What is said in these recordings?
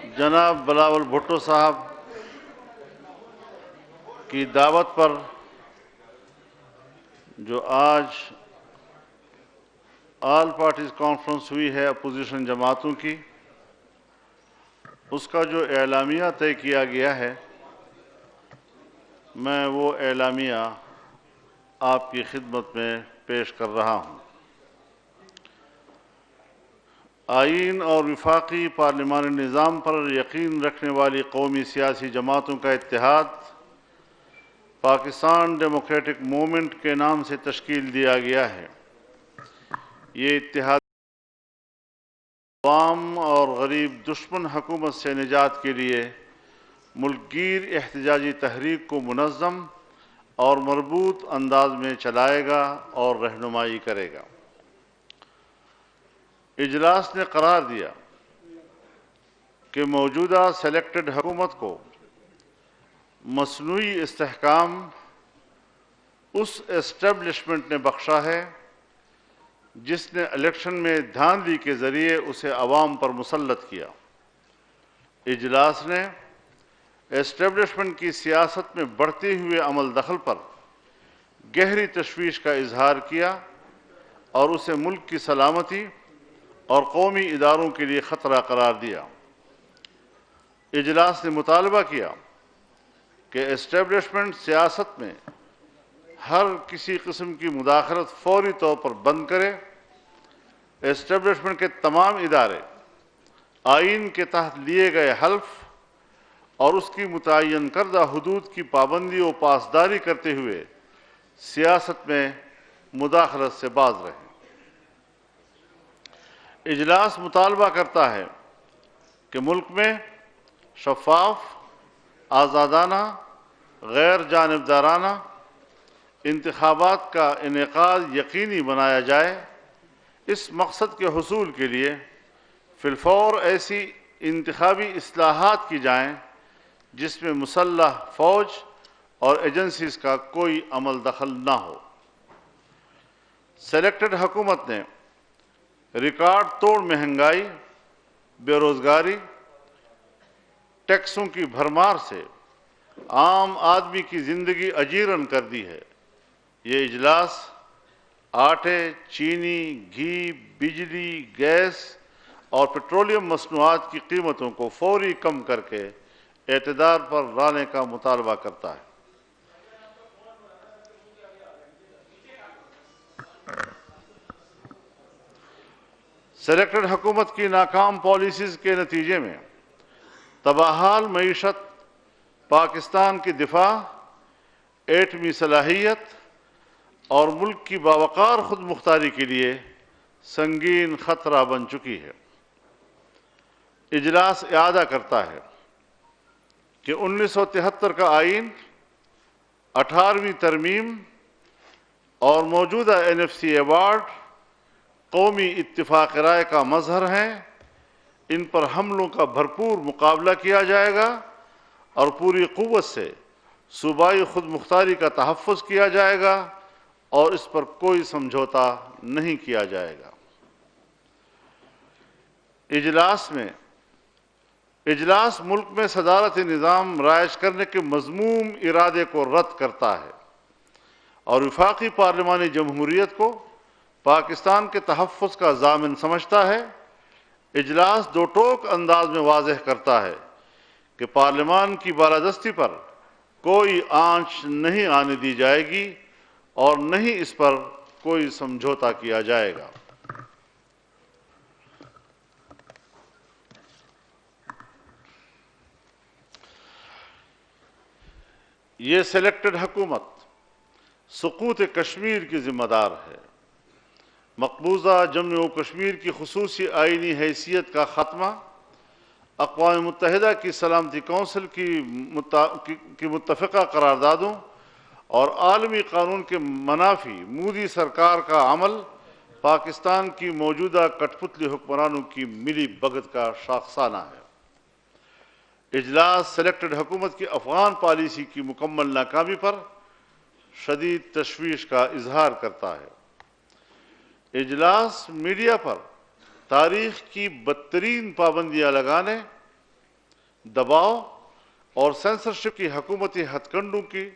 جناب بلاول بھٹو صاحب کی دعوت پر جو آج آل پارٹیز کانفرنس ہوئی ہے اپوزیشن جماعتوں کی، اس کا جو اعلامیہ طے کیا گیا ہے، میں وہ اعلامیہ آپ کی خدمت میں پیش کر رہا ہوں۔ آئین اور وفاقی پارلیمانی نظام پر یقین رکھنے والی قومی سیاسی جماعتوں کا اتحاد پاکستان ڈیموکریٹک موومنٹ کے نام سے تشکیل دیا گیا ہے۔ یہ اتحاد عوام اور غریب دشمن حکومت سے نجات کے لیے ملک گیر احتجاجی تحریک کو منظم اور مربوط انداز میں چلائے گا اور رہنمائی کرے گا۔ اجلاس نے قرار دیا کہ موجودہ سلیکٹڈ حکومت کو مصنوعی استحکام اس اسٹیبلشمنٹ نے بخشا ہے جس نے الیکشن میں دھاندلی کے ذریعے اسے عوام پر مسلط کیا۔ اجلاس نے اسٹیبلشمنٹ کی سیاست میں بڑھتے ہوئے عمل دخل پر گہری تشویش کا اظہار کیا اور اسے ملک کی سلامتی اور قومی اداروں کے لیے خطرہ قرار دیا۔ اجلاس نے مطالبہ کیا کہ اسٹیبلشمنٹ سیاست میں ہر کسی قسم کی مداخلت فوری طور پر بند کرے۔ اسٹیبلشمنٹ کے تمام ادارے آئین کے تحت لیے گئے حلف اور اس کی متعین کردہ حدود کی پابندی و پاسداری کرتے ہوئے سیاست میں مداخلت سے باز رہیں۔ اجلاس مطالبہ کرتا ہے کہ ملک میں شفاف، آزادانہ، غیر جانبدارانہ انتخابات کا انعقاد یقینی بنایا جائے۔ اس مقصد کے حصول کے لیے فی الفور ایسی انتخابی اصلاحات کی جائیں جس میں مسلح فوج اور ایجنسیز کا کوئی عمل دخل نہ ہو۔ سلیکٹڈ حکومت نے ریکارڈ توڑ مہنگائی، بے روزگاری، ٹیکسوں کی بھرمار سے عام آدمی کی زندگی اجیرن کر دی ہے۔ یہ اجلاس آٹے، چینی، گھی، بجلی، گیس اور پیٹرولیم مصنوعات کی قیمتوں کو فوری کم کر کے اعتدال پر لانے کا مطالبہ کرتا ہے۔ سلیکٹڈ حکومت کی ناکام پالیسیز کے نتیجے میں تباہال معیشت، پاکستان کی دفاع، ایٹمی صلاحیت اور ملک کی باوقار خود مختاری کے لیے سنگین خطرہ بن چکی ہے۔ اجلاس اعادہ کرتا ہے کہ 1973 کا آئین، 18ویں ترمیم اور موجودہ NFC ایوارڈ قومی اتفاق رائے کا مظہر ہیں۔ ان پر حملوں کا بھرپور مقابلہ کیا جائے گا اور پوری قوت سے صوبائی خود مختاری کا تحفظ کیا جائے گا اور اس پر کوئی سمجھوتا نہیں کیا جائے گا۔ اجلاس ملک میں صدارتی نظام رائج کرنے کے مذموم ارادے کو رد کرتا ہے اور وفاقی پارلیمانی جمہوریت کو پاکستان کے تحفظ کا ضامن سمجھتا ہے۔ اجلاس دو ٹوک انداز میں واضح کرتا ہے کہ پارلیمان کی بالادستی پر کوئی آنچ نہیں آنے دی جائے گی اور نہ ہی اس پر کوئی سمجھوتا کیا جائے گا۔ یہ سلیکٹڈ حکومت سقوط کشمیر کی ذمہ دار ہے۔ مقبوضہ جموں و کشمیر کی خصوصی آئینی حیثیت کا خاتمہ، اقوام متحدہ کی سلامتی کونسل کی متفقہ قراردادوں اور عالمی قانون کے منافی مودی سرکار کا عمل پاکستان کی موجودہ کٹ پتلی حکمرانوں کی ملی بھگت کا شاخسانہ ہے۔ اجلاس سلیکٹڈ حکومت کی افغان پالیسی کی مکمل ناکامی پر شدید تشویش کا اظہار کرتا ہے۔ اجلاس میڈیا پر تاریخ کی بدترین پابندیاں لگانے دباؤ اور سینسرشپ کی حکومتی ہتھ کنڈوں کی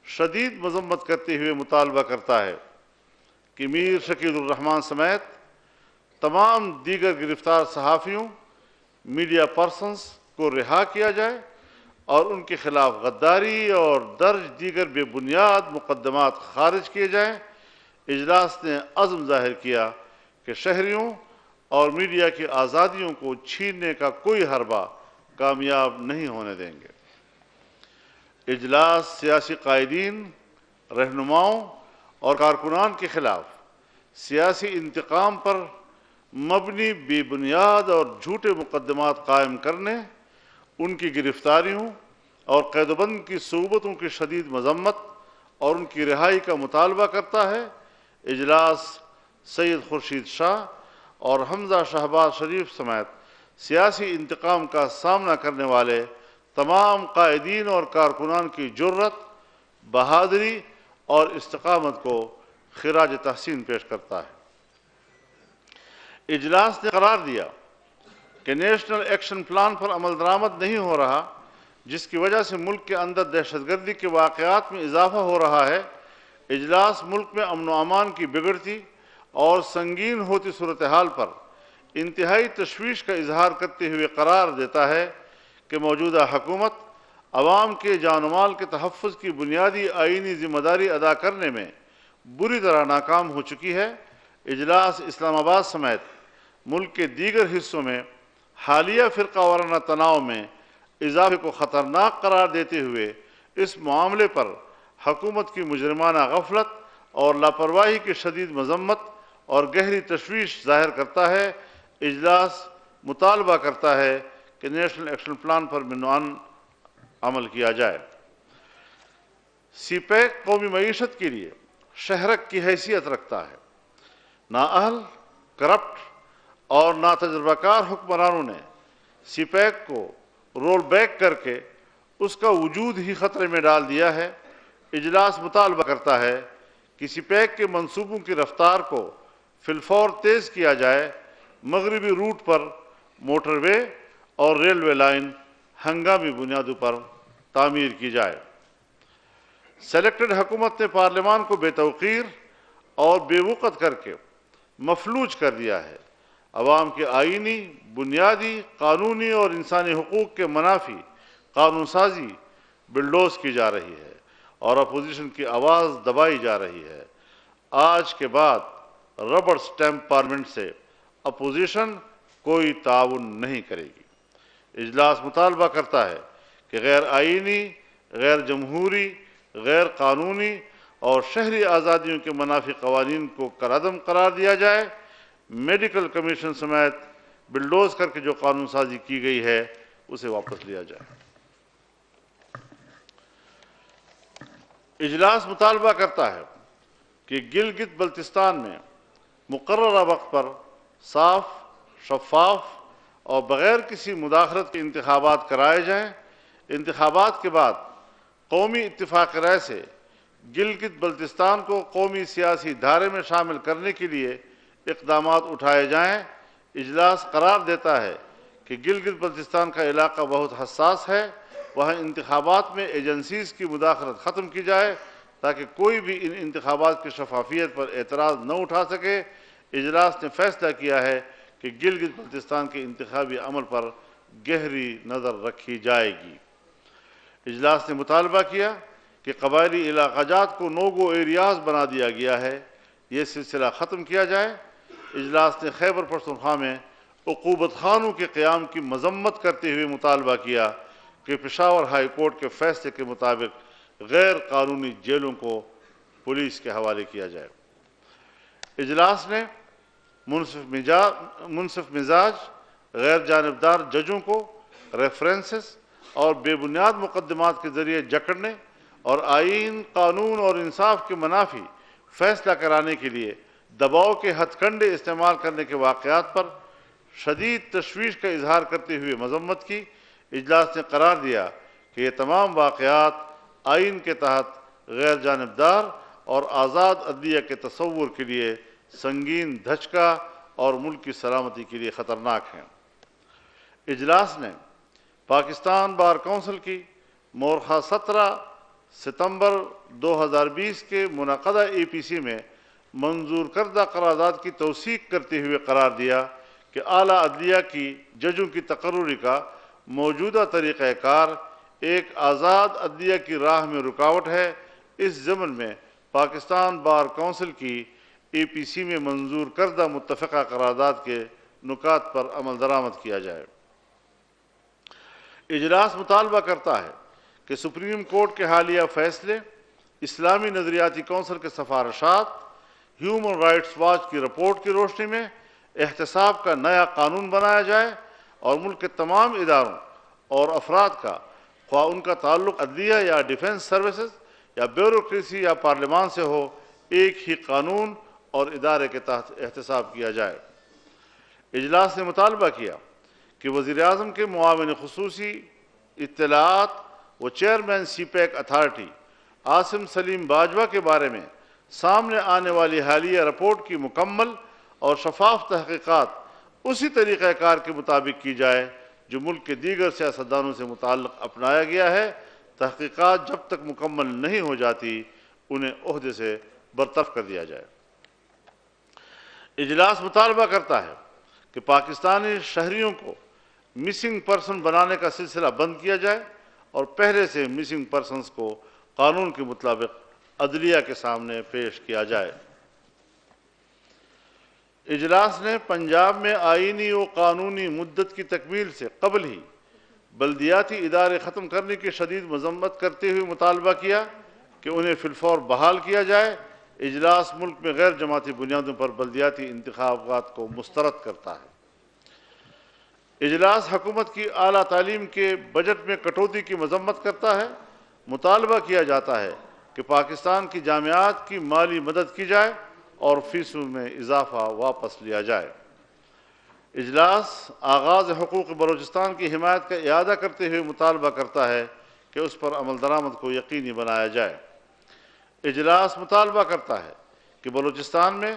شدید مذمت کرتے ہوئے مطالبہ کرتا ہے کہ میر شکیل الرحمان سمیت تمام دیگر گرفتار صحافیوں، میڈیا پرسنز کو رہا کیا جائے اور ان کے خلاف غداری اور درج دیگر بے بنیاد مقدمات خارج کیے جائیں۔ اجلاس نے عزم ظاہر کیا کہ شہریوں اور میڈیا کی آزادیوں کو چھیننے کا کوئی حربہ کامیاب نہیں ہونے دیں گے۔ اجلاس سیاسی قائدین، رہنماؤں اور کارکنان کے خلاف سیاسی انتقام پر مبنی بے بنیاد اور جھوٹے مقدمات قائم کرنے، ان کی گرفتاریوں اور قید و بند کی صعوبتوں کی شدید مذمت اور ان کی رہائی کا مطالبہ کرتا ہے۔ اجلاس سید خورشید شاہ اور حمزہ شہباز شریف سمیت سیاسی انتقام کا سامنا کرنے والے تمام قائدین اور کارکنان کی جرت، بہادری اور استقامت کو خراج تحسین پیش کرتا ہے۔ اجلاس نے قرار دیا کہ نیشنل ایکشن پلان پر عمل درآمد نہیں ہو رہا، جس کی وجہ سے ملک کے اندر دہشت گردی کے واقعات میں اضافہ ہو رہا ہے۔ اجلاس ملک میں امن و امان کی بگڑتی اور سنگین ہوتی صورتحال پر انتہائی تشویش کا اظہار کرتے ہوئے قرار دیتا ہے کہ موجودہ حکومت عوام کے جان و مال کے تحفظ کی بنیادی آئینی ذمہ داری ادا کرنے میں بری طرح ناکام ہو چکی ہے۔ اجلاس اسلام آباد سمیت ملک کے دیگر حصوں میں حالیہ فرقہ وارانہ تناؤ میں اضافے کو خطرناک قرار دیتے ہوئے اس معاملے پر حکومت کی مجرمانہ غفلت اور لاپرواہی کی شدید مذمت اور گہری تشویش ظاہر کرتا ہے۔ اجلاس مطالبہ کرتا ہے کہ نیشنل ایکشن پلان پر منوعاً عمل کیا جائے۔ سی پیک قومی معیشت کے لیے شہرک کی حیثیت رکھتا ہے۔ نااہل، کرپٹ اور ناتجربہ کار حکمرانوں نے سی پیک کو رول بیک کر کے اس کا وجود ہی خطرے میں ڈال دیا ہے۔ اجلاس مطالبہ کرتا ہے کہ سی پیک کے منصوبوں کی رفتار کو فی الفور تیز کیا جائے، مغربی روٹ پر موٹر وے اور ریلوے لائن ہنگامی بنیادوں پر تعمیر کی جائے۔ سلیکٹڈ حکومت نے پارلیمان کو بے توقیر اور بے وقت کر کے مفلوج کر دیا ہے۔ عوام کے آئینی، بنیادی، قانونی اور انسانی حقوق کے منافی قانون سازی بلڈوز کی جا رہی ہے اور اپوزیشن کی آواز دبائی جا رہی ہے۔ آج کے بعد ربڑ سٹیمپ پارلیمنٹ سے اپوزیشن کوئی تعاون نہیں کرے گی۔ اجلاس مطالبہ کرتا ہے کہ غیر آئینی، غیر جمہوری، غیر قانونی اور شہری آزادیوں کے منافی قوانین کو کالعدم قرار دیا جائے۔ میڈیکل کمیشن سمیت بلڈوز کر کے جو قانون سازی کی گئی ہے اسے واپس لیا جائے۔ اجلاس مطالبہ کرتا ہے کہ گلگت بلتستان میں مقررہ وقت پر صاف، شفاف اور بغیر کسی مداخلت کے انتخابات کرائے جائیں۔ انتخابات کے بعد قومی اتفاق رائے سے گلگت بلتستان کو قومی سیاسی دھارے میں شامل کرنے کے لیے اقدامات اٹھائے جائیں۔ اجلاس قرار دیتا ہے کہ گلگت بلتستان کا علاقہ بہت حساس ہے، وہاں انتخابات میں ایجنسیز کی مداخلت ختم کی جائے تاکہ کوئی بھی ان انتخابات کی شفافیت پر اعتراض نہ اٹھا سکے۔ اجلاس نے فیصلہ کیا ہے کہ گلگت بلتستان کے انتخابی عمل پر گہری نظر رکھی جائے گی۔ اجلاس نے مطالبہ کیا کہ قبائلی علاقہ جات کو نو گو ایریاز بنا دیا گیا ہے، یہ سلسلہ ختم کیا جائے۔ اجلاس نے خیبر پختونخوا میں عقوبت خانوں کے قیام کی مذمت کرتے ہوئے مطالبہ کیا کہ پشاور ہائی کورٹ کے فیصلے کے مطابق غیر قانونی جیلوں کو پولیس کے حوالے کیا جائے۔ اجلاس نے منصف مزاج، غیر جانبدار ججوں کو ریفرنسز اور بے بنیاد مقدمات کے ذریعے جکڑنے اور آئین، قانون اور انصاف کے منافی فیصلہ کرانے کے لیے دباؤ کے ہتھ کنڈے استعمال کرنے کے واقعات پر شدید تشویش کا اظہار کرتے ہوئے مذمت کی۔ اجلاس نے قرار دیا کہ یہ تمام واقعات آئین کے تحت غیر جانبدار اور آزاد عدلیہ کے تصور کے لیے سنگین دھچکا اور ملک کی سلامتی کے لیے خطرناک ہیں۔ اجلاس نے پاکستان بار کونسل کی مورخہ 17 ستمبر 2020 کے منعقدہ APC میں منظور کردہ قرارداد کی توثیق کرتے ہوئے قرار دیا کہ اعلیٰ عدلیہ کی ججوں کی تقرری کا موجودہ طریقہ کار ایک آزاد عدلیہ کی راہ میں رکاوٹ ہے۔ اس ضمن میں پاکستان بار کونسل کی APC میں منظور کردہ متفقہ قرارداد کے نکات پر عمل درآمد کیا جائے۔ اجلاس مطالبہ کرتا ہے کہ سپریم کورٹ کے حالیہ فیصلے، اسلامی نظریاتی کونسل کے سفارشات، ہیومن رائٹس واچ کی رپورٹ کی روشنی میں احتساب کا نیا قانون بنایا جائے اور ملک کے تمام اداروں اور افراد کا، خواہ ان کا تعلق عدلیہ یا ڈیفنس سروسز یا بیوروکریسی یا پارلیمان سے ہو، ایک ہی قانون اور ادارے کے تحت احتساب کیا جائے۔ اجلاس نے مطالبہ کیا کہ وزیر اعظم کے معاون خصوصی اطلاعات و chairman CPAC authority Asim Saleem Bajwa کے بارے میں سامنے آنے والی حالیہ رپورٹ کی مکمل اور شفاف تحقیقات اسی طریقہ کار کے مطابق کی جائے جو ملک کے دیگر سیاستدانوں سے متعلق اپنایا گیا ہے۔ تحقیقات جب تک مکمل نہیں ہو جاتی انہیں عہدے سے برطرف کر دیا جائے۔ اجلاس مطالبہ کرتا ہے کہ پاکستانی شہریوں کو مسنگ پرسن بنانے کا سلسلہ بند کیا جائے اور پہلے سے مسنگ پرسنز کو قانون کے مطابق عدلیہ کے سامنے پیش کیا جائے۔ اجلاس نے پنجاب میں آئینی و قانونی مدت کی تکمیل سے قبل ہی بلدیاتی ادارے ختم کرنے کی شدید مذمت کرتے ہوئے مطالبہ کیا کہ انہیں فی الفور بحال کیا جائے۔ اجلاس ملک میں غیر جماعتی بنیادوں پر بلدیاتی انتخابات کو مسترد کرتا ہے۔ اجلاس حکومت کی اعلیٰ تعلیم کے بجٹ میں کٹوتی کی مذمت کرتا ہے۔ مطالبہ کیا جاتا ہے کہ پاکستان کی جامعات کی مالی مدد کی جائے اور فیسوں میں اضافہ واپس لیا جائے۔ اجلاس آغاز حقوق بلوچستان کی حمایت کا اعادہ کرتے ہوئے مطالبہ کرتا ہے کہ اس پر عمل درآمد کو یقینی بنایا جائے۔ اجلاس مطالبہ کرتا ہے کہ بلوچستان میں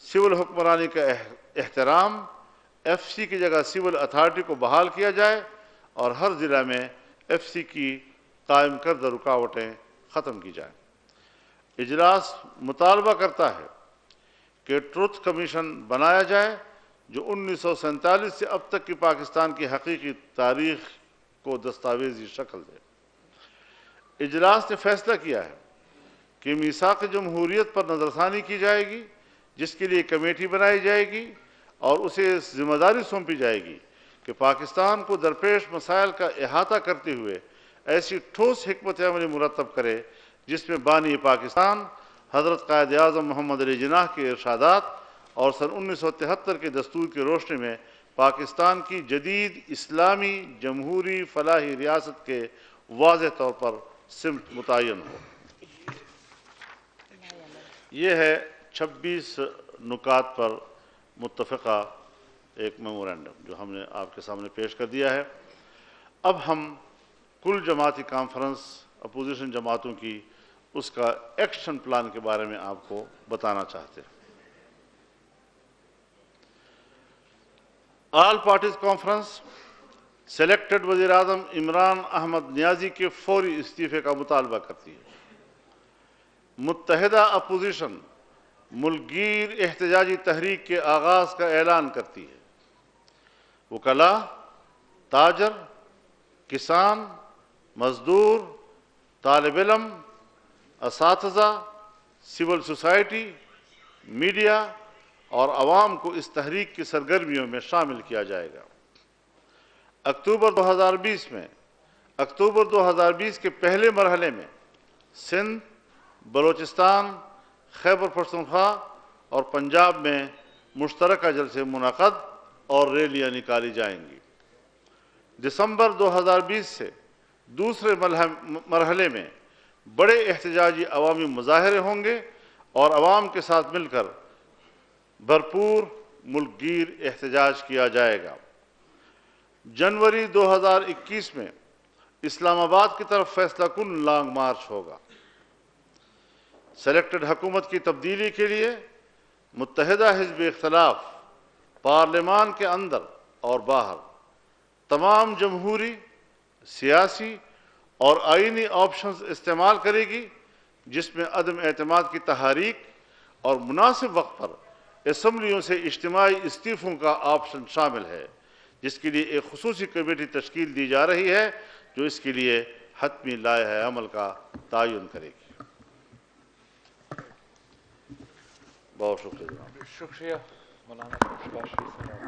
سول حکمرانی کا احترام، FC کی جگہ سول اتھارٹی کو بحال کیا جائے اور ہر ضلع میں FC کی قائم کردہ رکاوٹیں ختم کی جائیں۔ اجلاس مطالبہ کرتا ہے کہ ٹروتھ کمیشن بنایا جائے جو 1947 سے اب تک کی پاکستان کی حقیقی تاریخ کو دستاویزی شکل دے۔ اجلاس نے فیصلہ کیا ہے کہ میثاق جمہوریت پر نظر ثانی کی جائے گی، جس کے لیے کمیٹی بنائی جائے گی اور اسے ذمہ داری سونپی جائے گی کہ پاکستان کو درپیش مسائل کا احاطہ کرتے ہوئے ایسی ٹھوس حکمت عملی مرتب کرے جس میں بانی پاکستان حضرت قائد اعظم محمد علی جناح کے ارشادات اور سن 1973 کے دستور کی روشنی میں پاکستان کی جدید اسلامی جمہوری فلاحی ریاست کے واضح طور پر سمت متعین ہو۔ یہ ہے 26 نکات پر متفقہ ایک میمورنڈم جو ہم نے آپ کے سامنے پیش کر دیا ہے۔ اب ہم کل جماعتی کانفرنس اپوزیشن جماعتوں کی اس کا ایکشن پلان کے بارے میں آپ کو بتانا چاہتے ہیں۔ آل پارٹیز کانفرنس سلیکٹڈ وزیر اعظم عمران احمد نیازی کے فوری استعفے کا مطالبہ کرتی ہے۔ متحدہ اپوزیشن ملک گیر احتجاجی تحریک کے آغاز کا اعلان کرتی ہے۔ وکلاء، تاجر، کسان، مزدور، طالب علم، اساتذہ، سول سوسائٹی، میڈیا اور عوام کو اس تحریک کی سرگرمیوں میں شامل کیا جائے گا۔ اکتوبر 2020 کے پہلے مرحلے میں سندھ، بلوچستان، خیبر پختونخوا اور پنجاب میں مشترکہ جلسے منعقد اور ریلیاں نکالی جائیں گی۔ دسمبر 2020 سے دوسرے مرحلے میں بڑے احتجاجی عوامی مظاہرے ہوں گے اور عوام کے ساتھ مل کر بھرپور ملک گیر احتجاج کیا جائے گا۔ جنوری 2021 میں اسلام آباد کی طرف فیصلہ کن لانگ مارچ ہوگا۔ سلیکٹڈ حکومت کی تبدیلی کے لیے متحدہ حزب اختلاف پارلیمان کے اندر اور باہر تمام جمہوری، سیاسی اور آئینی آپشنز استعمال کرے گی جس میں عدم اعتماد کی تحریک اور مناسب وقت پر اسمبلیوں سے اجتماعی استعفوں کا آپشن شامل ہے، جس کے لیے ایک خصوصی کمیٹی تشکیل دی جا رہی ہے جو اس کے لیے حتمی لائحہ عمل کا تعین کرے گی۔ بہت شکریہ جناب۔ شکریہ مولانا شریف صاحب۔